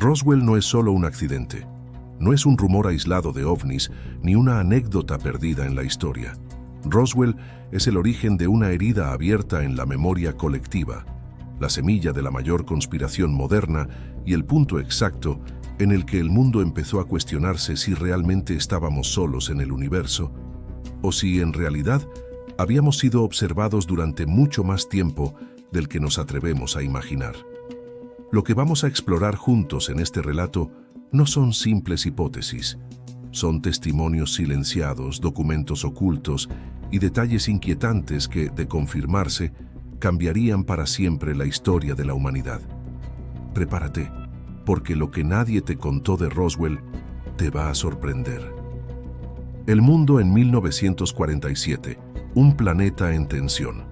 Roswell no es solo un accidente. No es un rumor aislado de ovnis ni una anécdota perdida en la historia. Roswell es el origen de una herida abierta en la memoria colectiva, la semilla de la mayor conspiración moderna y el punto exacto en el que el mundo empezó a cuestionarse si realmente estábamos solos en el universo o si en realidad habíamos sido observados durante mucho más tiempo del que nos atrevemos a imaginar. Lo que vamos a explorar juntos en este relato no son simples hipótesis, son testimonios silenciados, documentos ocultos y detalles inquietantes que, de confirmarse, cambiarían para siempre la historia de la humanidad. Prepárate, porque lo que nadie te contó de Roswell te va a sorprender. El mundo en 1947, un planeta en tensión.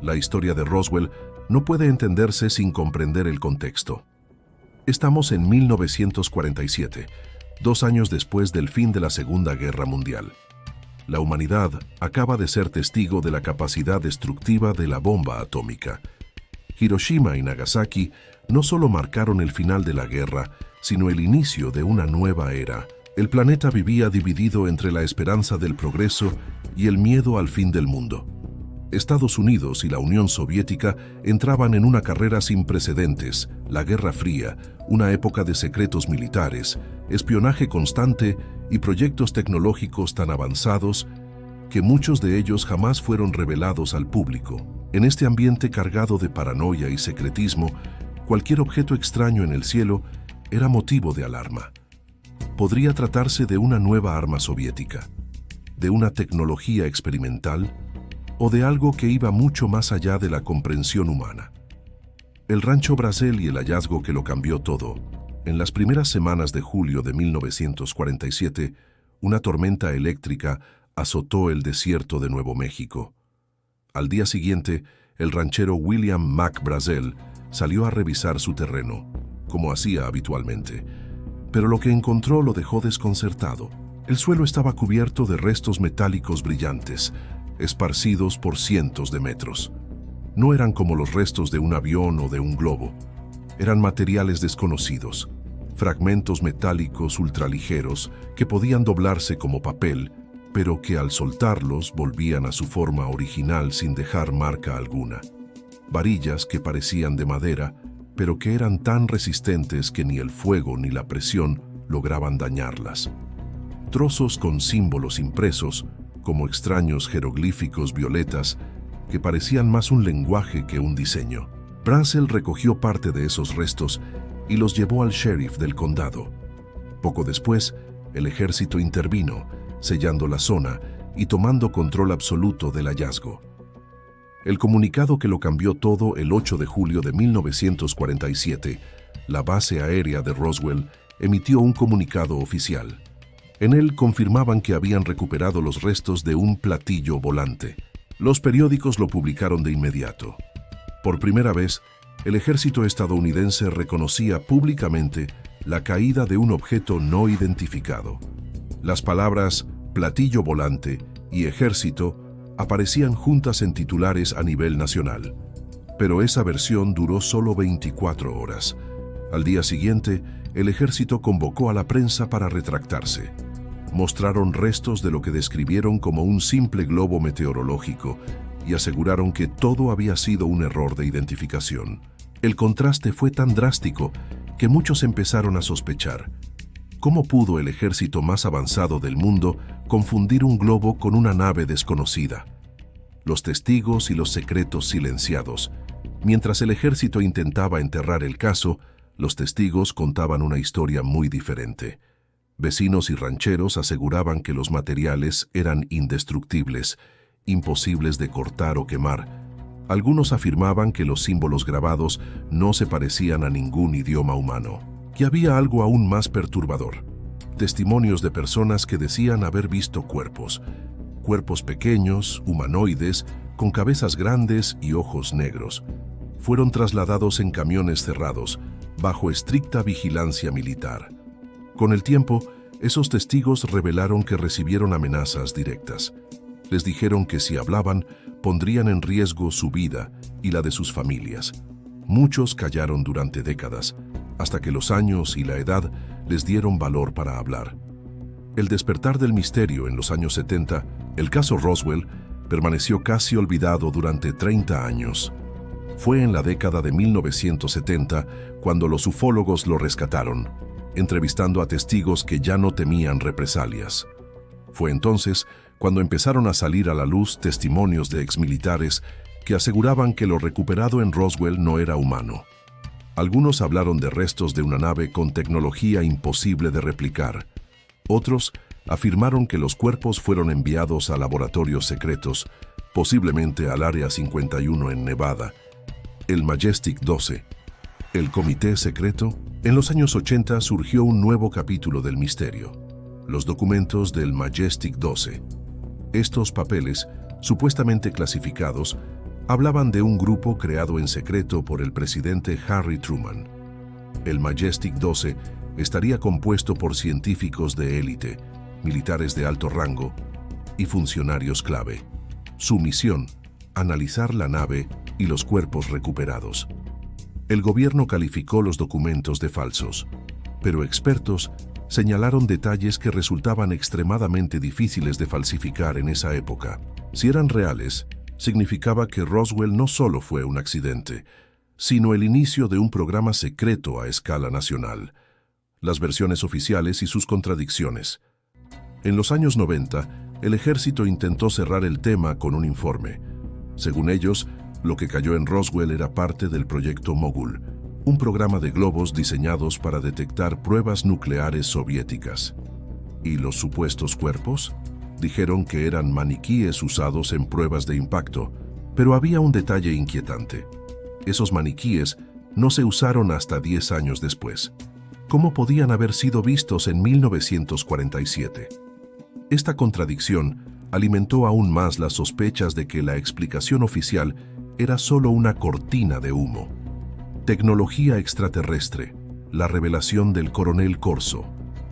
La historia de Roswell no puede entenderse sin comprender el contexto. Estamos en 1947, 2 años después del fin de la Segunda Guerra Mundial. La humanidad acaba de ser testigo de la capacidad destructiva de la bomba atómica. Hiroshima y Nagasaki no solo marcaron el final de la guerra, sino el inicio de una nueva era. El planeta vivía dividido entre la esperanza del progreso y el miedo al fin del mundo. Estados Unidos y la Unión Soviética entraban en una carrera sin precedentes, la Guerra Fría, una época de secretos militares, espionaje constante y proyectos tecnológicos tan avanzados que muchos de ellos jamás fueron revelados al público. En este ambiente cargado de paranoia y secretismo, cualquier objeto extraño en el cielo era motivo de alarma. Podría tratarse de una nueva arma soviética, de una tecnología experimental o de algo que iba mucho más allá de la comprensión humana. El Rancho Brazel y el hallazgo que lo cambió todo. En las primeras semanas de julio de 1947, una tormenta eléctrica azotó el desierto de Nuevo México. Al día siguiente, el ranchero William Mac Brazel salió a revisar su terreno, como hacía habitualmente. Pero lo que encontró lo dejó desconcertado. El suelo estaba cubierto de restos metálicos brillantes, esparcidos por cientos de metros. No eran como los restos de un avión o de un globo. Eran materiales desconocidos, fragmentos metálicos ultraligeros que podían doblarse como papel, pero que al soltarlos volvían a su forma original sin dejar marca alguna. Varillas que parecían de madera, pero que eran tan resistentes que ni el fuego ni la presión lograban dañarlas. Trozos con símbolos impresos, como extraños jeroglíficos violetas, que parecían más un lenguaje que un diseño. Brazel recogió parte de esos restos y los llevó al sheriff del condado. Poco después, el ejército intervino, sellando la zona y tomando control absoluto del hallazgo. El comunicado que lo cambió todo el 8 de julio de 1947, la base aérea de Roswell emitió un comunicado oficial. En él confirmaban que habían recuperado los restos de un platillo volante. Los periódicos lo publicaron de inmediato. Por primera vez, el ejército estadounidense reconocía públicamente la caída de un objeto no identificado. Las palabras platillo volante y ejército aparecían juntas en titulares a nivel nacional. Pero esa versión duró solo 24 horas. Al día siguiente, el ejército convocó a la prensa para retractarse. Mostraron restos de lo que describieron como un simple globo meteorológico y aseguraron que todo había sido un error de identificación. El contraste fue tan drástico que muchos empezaron a sospechar. ¿Cómo pudo el ejército más avanzado del mundo confundir un globo con una nave desconocida? Los testigos y los secretos silenciados. Mientras el ejército intentaba enterrar el caso, los testigos contaban una historia muy diferente. Vecinos y rancheros aseguraban que los materiales eran indestructibles, imposibles de cortar o quemar. Algunos afirmaban que los símbolos grabados no se parecían a ningún idioma humano. Y había algo aún más perturbador. Testimonios de personas que decían haber visto cuerpos pequeños, humanoides, con cabezas grandes y ojos negros. Fueron trasladados en camiones cerrados, bajo estricta vigilancia militar. Con el tiempo, esos testigos revelaron que recibieron amenazas directas. Les dijeron que si hablaban, pondrían en riesgo su vida y la de sus familias. Muchos callaron durante décadas, hasta que los años y la edad les dieron valor para hablar. El despertar del misterio en los años 70, el caso Roswell, permaneció casi olvidado durante 30 años. Fue en la década de 1970 cuando los ufólogos lo rescataron, entrevistando a testigos que ya no temían represalias. Fue entonces cuando empezaron a salir a la luz testimonios de exmilitares que aseguraban que lo recuperado en Roswell no era humano. Algunos hablaron de restos de una nave con tecnología imposible de replicar. Otros afirmaron que los cuerpos fueron enviados a laboratorios secretos, posiblemente al Área 51 en Nevada, el Majestic 12, el Comité Secreto. En los años 80 surgió un nuevo capítulo del misterio, los documentos del Majestic 12. Estos papeles, supuestamente clasificados, hablaban de un grupo creado en secreto por el presidente Harry Truman. El Majestic 12 estaría compuesto por científicos de élite, militares de alto rango y funcionarios clave. Su misión, analizar la nave y los cuerpos recuperados. El gobierno calificó los documentos de falsos, pero expertos señalaron detalles que resultaban extremadamente difíciles de falsificar en esa época. Si eran reales, significaba que Roswell no solo fue un accidente, sino el inicio de un programa secreto a escala nacional. Las versiones oficiales y sus contradicciones. En los años 90, el ejército intentó cerrar el tema con un informe. Según ellos, lo que cayó en Roswell era parte del proyecto Mogul, un programa de globos diseñados para detectar pruebas nucleares soviéticas. ¿Y los supuestos cuerpos? Dijeron que eran maniquíes usados en pruebas de impacto, pero había un detalle inquietante. Esos maniquíes no se usaron hasta 10 años después. ¿Cómo podían haber sido vistos en 1947? Esta contradicción alimentó aún más las sospechas de que la explicación oficial era solo una cortina de humo. Tecnología extraterrestre, la revelación del coronel Corso.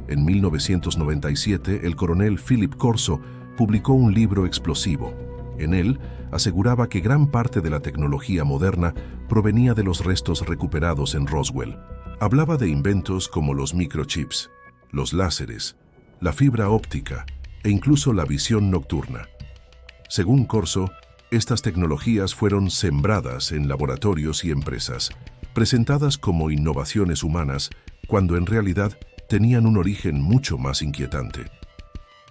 En 1997, el coronel Philip Corso publicó un libro explosivo. En él, aseguraba que gran parte de la tecnología moderna provenía de los restos recuperados en Roswell. Hablaba de inventos como los microchips, los láseres, la fibra óptica e incluso la visión nocturna. Según Corso, estas tecnologías fueron sembradas en laboratorios y empresas, presentadas como innovaciones humanas, cuando en realidad tenían un origen mucho más inquietante.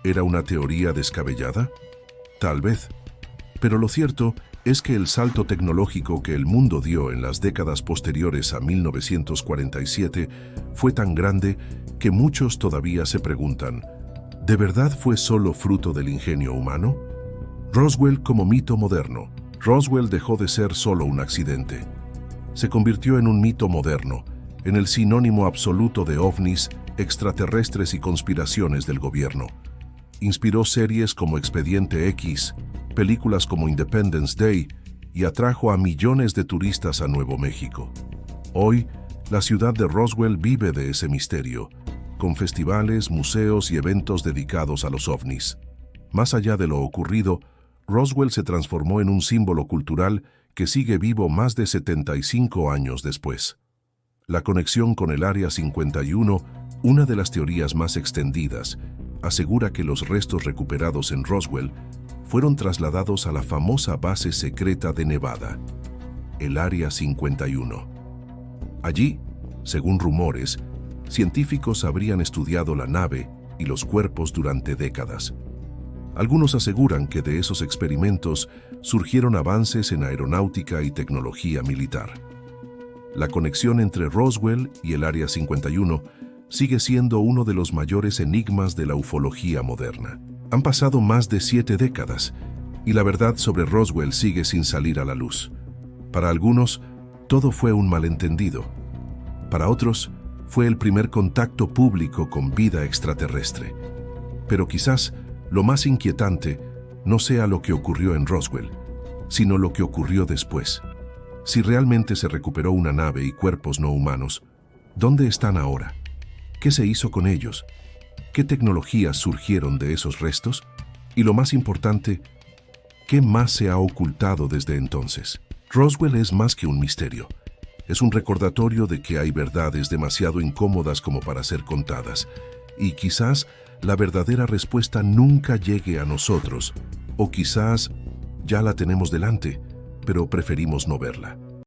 ¿Era una teoría descabellada? Tal vez. Pero lo cierto es que el salto tecnológico que el mundo dio en las décadas posteriores a 1947 fue tan grande que muchos todavía se preguntan, ¿de verdad fue solo fruto del ingenio humano? Roswell como mito moderno. Roswell dejó de ser solo un accidente. Se convirtió en un mito moderno, en el sinónimo absoluto de ovnis, extraterrestres y conspiraciones del gobierno. Inspiró series como Expediente X, películas como Independence Day y atrajo a millones de turistas a Nuevo México. Hoy, la ciudad de Roswell vive de ese misterio, con festivales, museos y eventos dedicados a los ovnis. Más allá de lo ocurrido, Roswell se transformó en un símbolo cultural que sigue vivo más de 75 años después. La conexión con el Área 51, una de las teorías más extendidas, asegura que los restos recuperados en Roswell fueron trasladados a la famosa base secreta de Nevada, el Área 51. Allí, según rumores, científicos habrían estudiado la nave y los cuerpos durante décadas. Algunos aseguran que de esos experimentos surgieron avances en aeronáutica y tecnología militar. La conexión entre Roswell y el Área 51 sigue siendo uno de los mayores enigmas de la ufología moderna. Han pasado más de 7 décadas y la verdad sobre Roswell sigue sin salir a la luz. Para algunos, todo fue un malentendido. Para otros, fue el primer contacto público con vida extraterrestre. Pero quizás lo más inquietante no sea lo que ocurrió en Roswell, sino lo que ocurrió después. Si realmente se recuperó una nave y cuerpos no humanos, ¿dónde están ahora? ¿Qué se hizo con ellos? ¿Qué tecnologías surgieron de esos restos? Y lo más importante, ¿qué más se ha ocultado desde entonces? Roswell es más que un misterio. Es un recordatorio de que hay verdades demasiado incómodas como para ser contadas, y quizás la verdadera respuesta nunca llegue a nosotros, o quizás ya la tenemos delante, pero preferimos no verla.